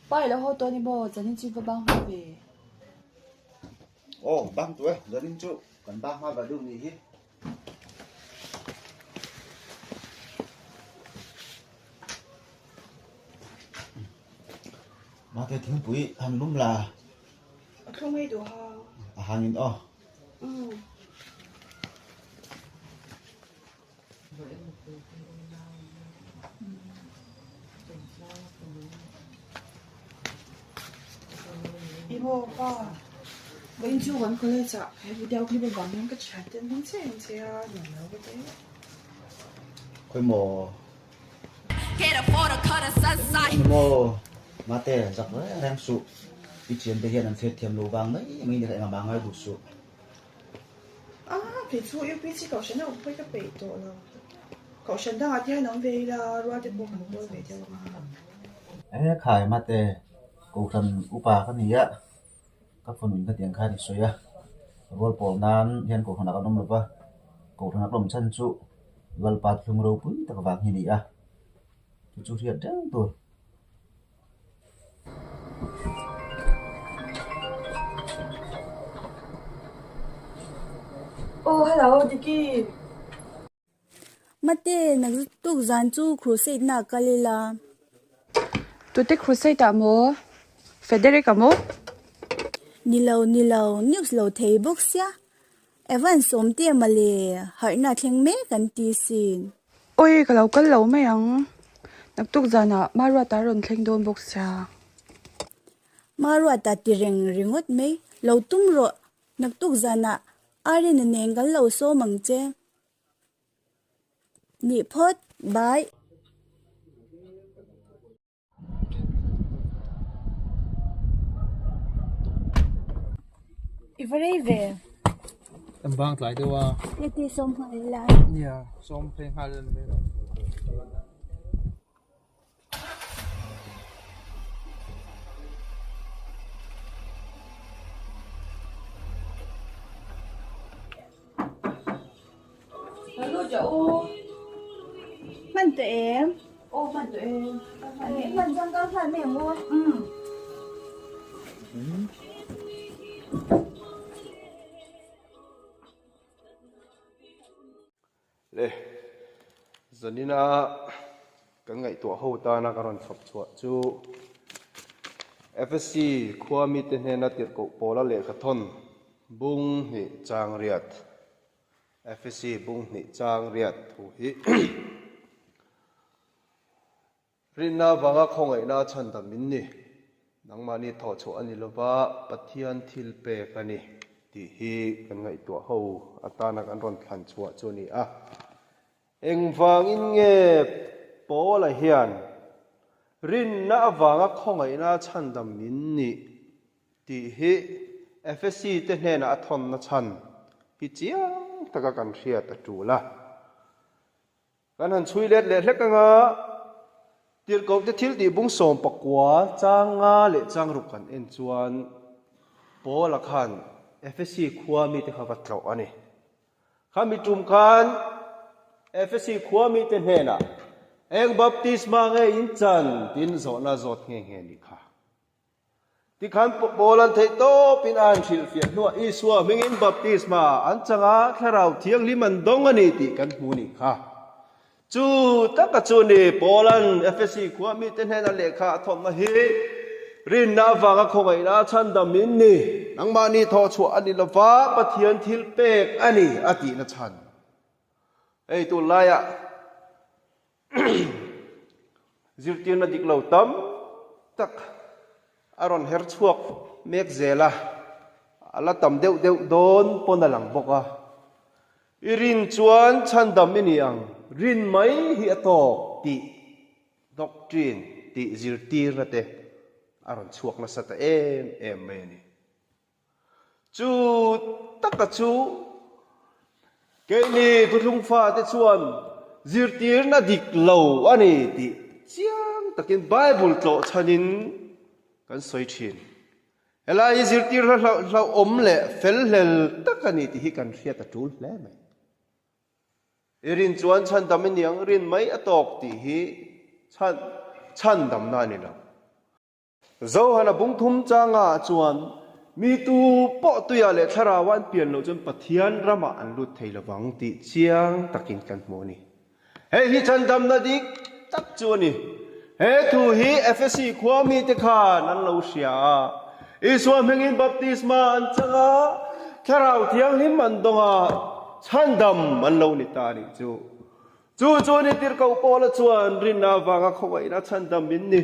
拜了好多年无，昨天就不帮好呗。哦，帮对，昨天就跟帮嘛个用你去。嘛个挺贵，很lum啦。看没多好。hangin oh. Ibu pa, bên chú vẫn có lẽ chả hay video khi bên bằng cái chat đến không xem nhà nó cái đấy. Khôi mồ. Mồ mate giặc với rang sụ. Đi chiến thể hiện phết thiềm lô vàng đấy, mình được mà bằng ai đủ sụ. Cái chú yêu biết chỉ cậu sinh nào phải cái bể tổ rồi. Cậu sinh đó thì nó về là rồi thì buồn không về cho mà. Khai mate. Cô thần upa cái này á, các phần mình cái tiếng khai thì suy á, rồi bỏ nan hiện cô thần đã có nông lực á, cô thần đã làm chân trụ, rồi bắt lùng râu bún tất cả vàng như này á, chú hiện rất tuổi. Oh hello Diki. Mate nag tu zan chu crusade na kalila. Tu te crusade amo. Federic amo. Nilau news lo thei book sia. Evan somte male har na thleng me kan ti sin. Oi kalau kal lo mai ang. Naktuk zana marwa ta ron thleng don book sia. Marwa ta ti ringot me lo tum ro naktuk zana ari na nengal lo so mangche. Ni phot bye. Ivareve. Em bang lại đâu à? Yeti som hala. Yeah, som phim hai lần nữa. Hello cháu. Man to em. Mình tụi em. Man sang ka phan me mo. Le zanina ka ngai to ho ta na karon thop chua chu FSC khua mi te hne na tir ko pola le kha thon bung ni chang riat FSC bung ni chang riat thu hi rinna wanga khongai na chan da min ni nangmani tho chu ani lova pathian thil pe kani ti hi kan ngai to ho atana kan ron thlan chua chu ni a engwang in nge pola hian rin na awanga khongai na chandam min ni ti hi FSC te hne na athon na chan hi chiang taka kan ria ta tula kan han chui let le hlekanga tir ko te thil ti bung som pakwa changa le changruk kan en chuan pola khan FSC khuwa mi te kha vatlo ani khami tum khan FSC khua mi te hena eng baptisma nge in chan tin zo na zot nge ni kha ti khan bolan thei to pin an thil fiat no iswa mingin baptisma an changa tharau thiang liman dong ani ti kan hu ni kha chu taka chu ni bolan FSC khua mi te hena lekha thom na hi rin na wanga khongai na chan da min ni nangma ni tho chu ani lawa pathian thil pek ani ati na chan ei tu laya zirtir na diklo tam tak aron her chuak mek zela ala tam deu don pona lang boka irin chuan chandam ini ang rin mai hi atok ti doctrine ti zirtir na te aron chuak na sata em mai ni chu taka chu cái này tôi không pha thế chuan zirtir na dik lo ani ti chiang takin bible to chanin kan soi thin elai zirtir la om le fel hel takani ti hi kan ria ta tul hle mai irin chuan chan dam niang rin mai atok ti hi chan dam na ni la zo hana bung thum changa chuan mi tu po tuya le tharawan pian lo chon pathian rama an lut theilawang ti chiang takin kan moni he hi chandam na dik tak chuani he thu hi FSC khwami te khan an lo sia iswam hengin baptisma an changa tharau thiang him an donga chandam an lo ni ta ni chu ni tir ko pola chuan rinna wanga khowai na chandam min ni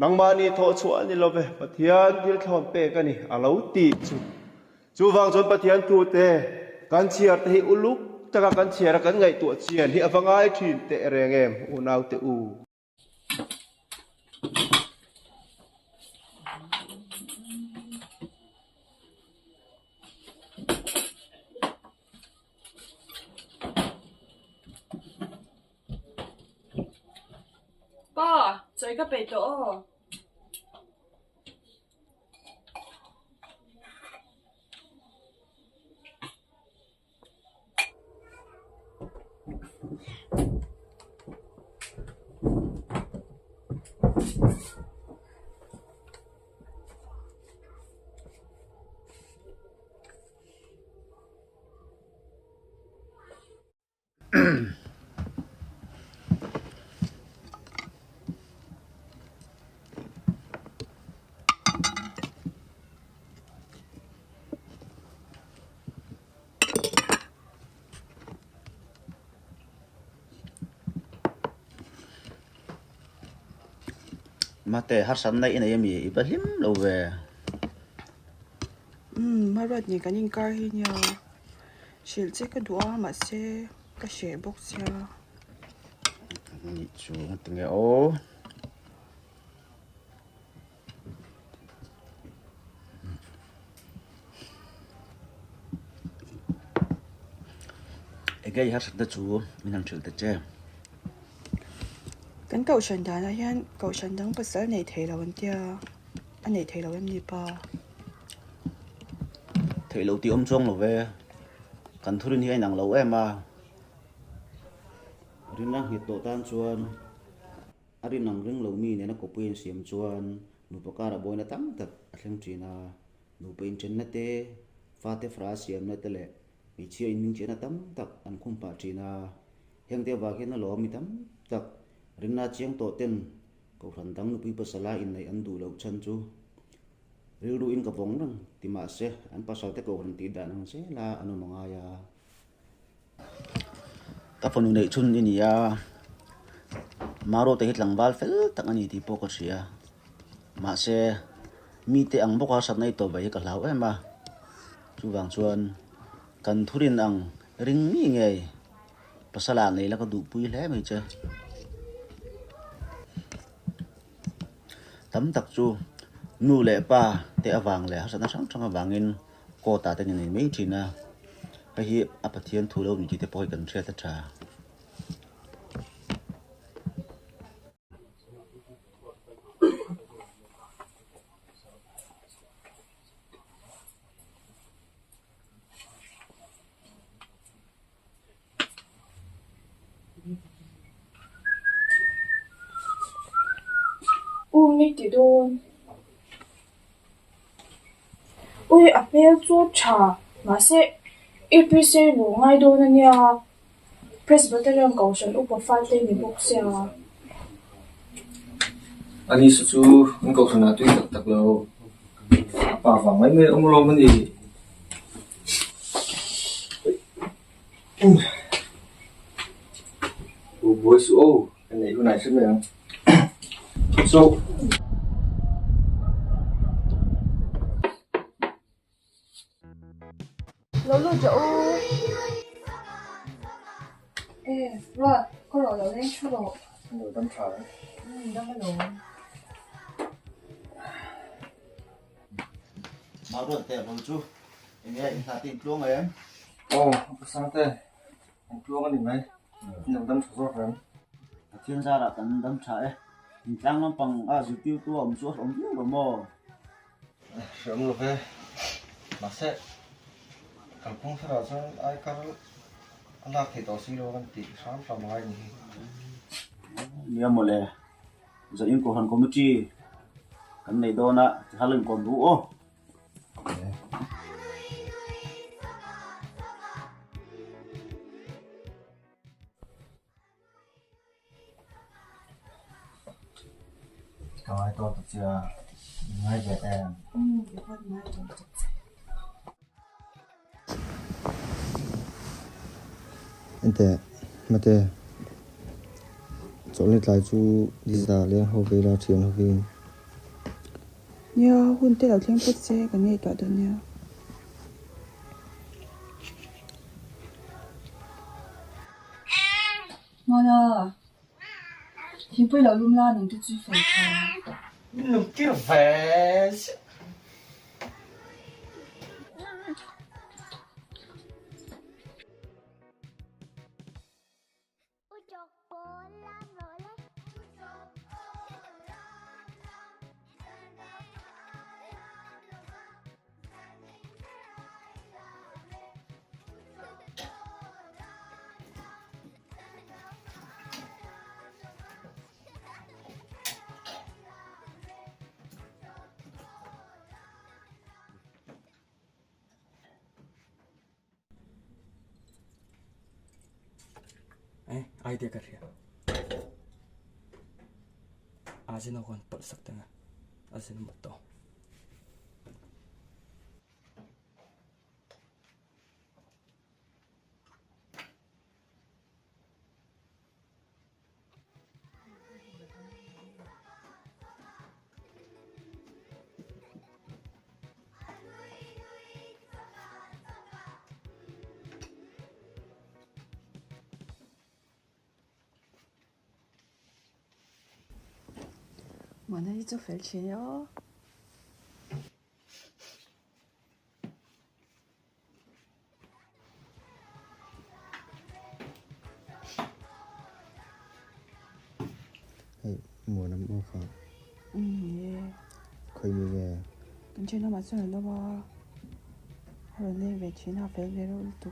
nangmani tho chuan ni love pathian dil thom pe ka ni alo ti chu wang chon pathian tu te kan chiar te hi uluk taka kan chiar kan ngai tu chian hi awangai thin te rengem unau te uป้าใจก็ไปโตมาแต่ฮัดสันได้ในมีอีบัดลิมโลเวมารัดนี่กันยิงการหินยาชิลเจก็ดัวมาเซก็เชบกเสียนี่จูตึงเอโอเอ้ยฮัดสันตะจูมีน้ำชิลตะเจกันเก่าฉันดานะยันเก่าฉันดังภาษาในไทยเราวันเดียอันในไทยเราวันนี้ป่ะไทยเราตีจงโลเวกันทุเรียนให้หนังเรามารินนังเหตุโตตันชวนอารินนังเรื่องเรามีเนี่ยนะก็เป็นเสียมชวนหนูประกาศบ่อยนะตั้งแต่เรื่องจีน่าหนูเป็นเจนนัตเตฟาเตฟราเสียมนัตเล่มีเชื่ออินเจนตั้งแต่อันคุมปาจีน่าเฮงเทวาเห็นนะล้อมีตั้งแต่รินนาเชียงโตเต็นก็ฝันตั้งนุปีภาษาลาอินในอันดูเราชันจูริรูอินกับวงนั่งที่มาเสอันภาษาเตก็ฝันตีด่านังเสลาอนุมังายาถ้าฝันในชุนอินยามาโรเตหิตหลังบาลเฟลตั้งอันนี้ที่พวกเสียมาเสมีแต่อังบกว่าสัตว์ในตัวใบกับเรามาจูวางชวนกันทุเรียนอังริงมีไงภาษาลาในแล้วก็ดูปุยแล้วไม่เจอtấm tắc chu nu lệ pa te awang le sa na sang sang awangin ko ta te ni me thina pa hi apathian thulo ni te poi kan thre ta tha你地都，喂，阿伯做茶，那些一批些路爱多那呀，Presbyterian 高神五百发的你不下。anh đi susu anh cầu thần là tuy thật thật lâu bà vàng mấy ông lo cái gì buổi số cái này hôm nay xin mời số lâu lâu chỗ rồi có rồi lâu lên chút rồi người tâm trạng đang cái đồมาโรเตบ่จูเอ้ยอินทาตินกลวงเอ้ sáng thế anh luôn cái gì mấy nhiều tâm trạng rồi phải thiên gia là cần đâm trái trang nó bằng dự tiêu tua ông chúa ông biết mò sớm rồi về mà sẽ cảm không phải là sao ai cả anh đã thấy tao xí rồi anh tị sáng sớm mai nhỉ nhiều một lẽ giờ in của hắn có một chi kan nei dona halung kon du o kawai to tu chia ngai je em ente mate chole tlai chu diza le ho ve la thian ho vin ya hun te lo thleng put che kan nei to don ya我呀，天背流窿啦，能啲豬肥湯。no que ves ai dia ka ria azin kon tol sakta nga azin mo to我那一做肥钱哟。mùa năm ô phà ye khơi mưa về kan chen na ma chen lo ba ho ne ve chin ha fe ve ro tu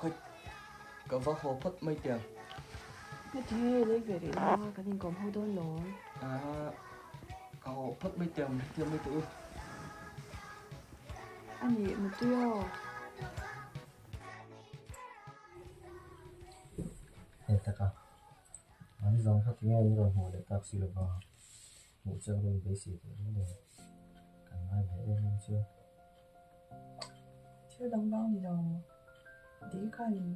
khoi có vợ hồ phất mấy tiền na the le ve ri la kan in kom ho don lo có phất mấy tiền mấy tự ani mu tu yo he ta ka ani zong kha tinga ni ro ho le tak si lo ba mu chang ro be si ni kan ngai ve em chưa chưa đông bao ni đâu đi kan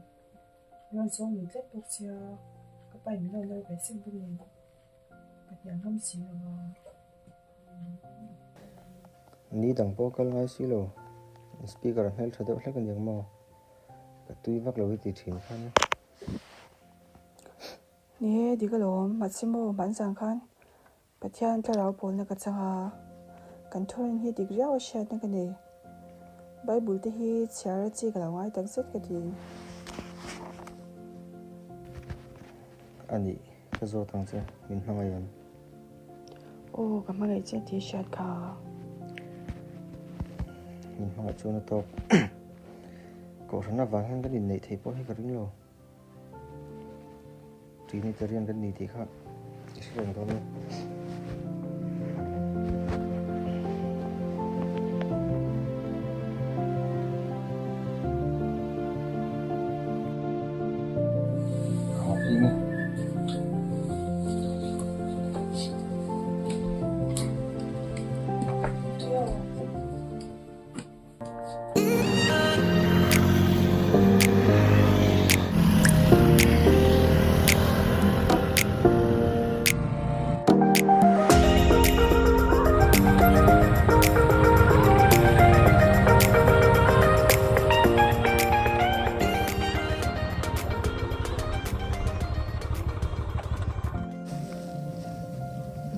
yon so mi tlek pok chia ka pai mi lo lo ve sim bu ni ka yang ram si lo ba ni dang po kal ngai si lo speaker hel thado hlek kan yang mo ka tui vak lo ti thin khan ni di ka lom ma chimo ban sang khan pathian tla rau pol na ka changa kan thorin hi dik riaw sha na ka ni bible te hi chara chi ka ngai tak set ka ti ani ka zo tang che min hanga yan ô ka ma ngai che ti shat kha min hanga chu na to ko rana wang hang kan in nei thei po hi ka ring lo trinitarian kan ni ti kha israel do ni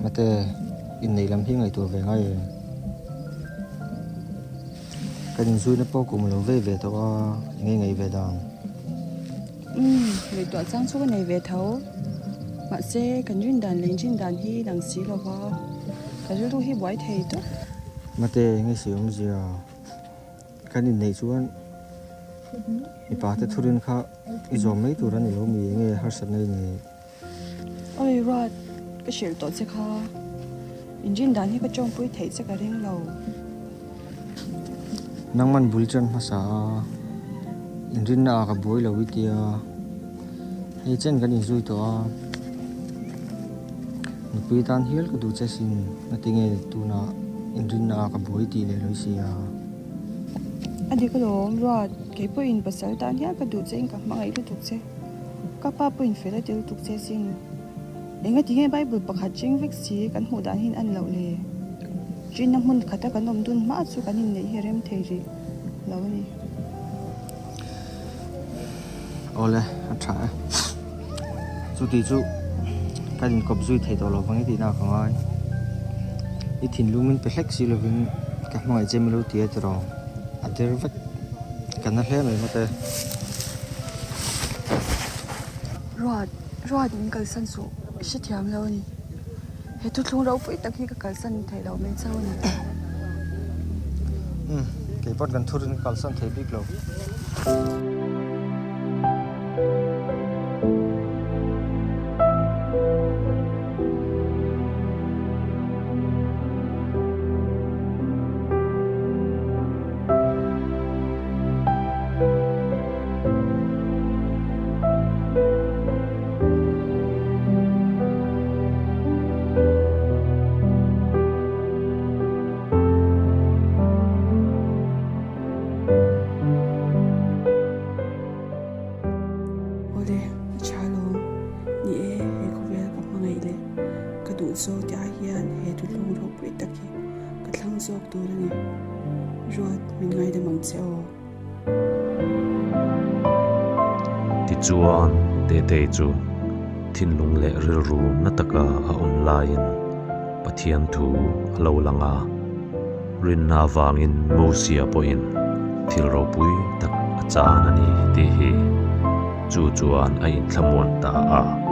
mate in nei lam hi ngai tu ve ngai kan zui na po kum lo ve ve to ngai ve dang ve to chang chu nei ve tho ma se kan jin dan leng jin dan hi dang si lo ba ka ju hi boy thei to mate ngai siom zia kan in nei chuan mi pa te thurin kha i zom mai tu ran lo mi nge har san nei ni oi rat ka shel to che kha injin dan hi ka chong pui thei che ka reng lo nang man bulchan ma sa inrin na ka boy lo witia he chen kan in zui to ni pi tan hial ka du che sin na tinge tu na inrin na ka boy ti le lo sia adi ka lom rat ke po in pasal tan ya ka du che in ka mangai lu tuk che ka pa po in fela til tuk che sin enga tinge bible pakhat ching vek si kan hu dan hin an lo le jin na mun khata kan om dun ma chu kan in nei herem thei ri lo ni ole a tha chu ti chu kan in kop zui thei to lo wangi ti na ka ngai I thin lumin pe hlek si lovin ka hmangai chem lo ti atro ader vek kan na hle mai mate rod in kal san su shi thiam lo ni he tu thlung ro pui tak hi ka kal san thei lo men chau ni ke pot kan thurin kal san thei bik lo so ta hian he tu lu ro pui taki ka thlang zok tu rani rod min ngai da mang cheo ti chuan te chu thin lung le ril ru na taka a online pathian thu lo langa rin na wangin mosia poin thil ro pui tak achan ani ti hi chu chuan a in thlamon ta a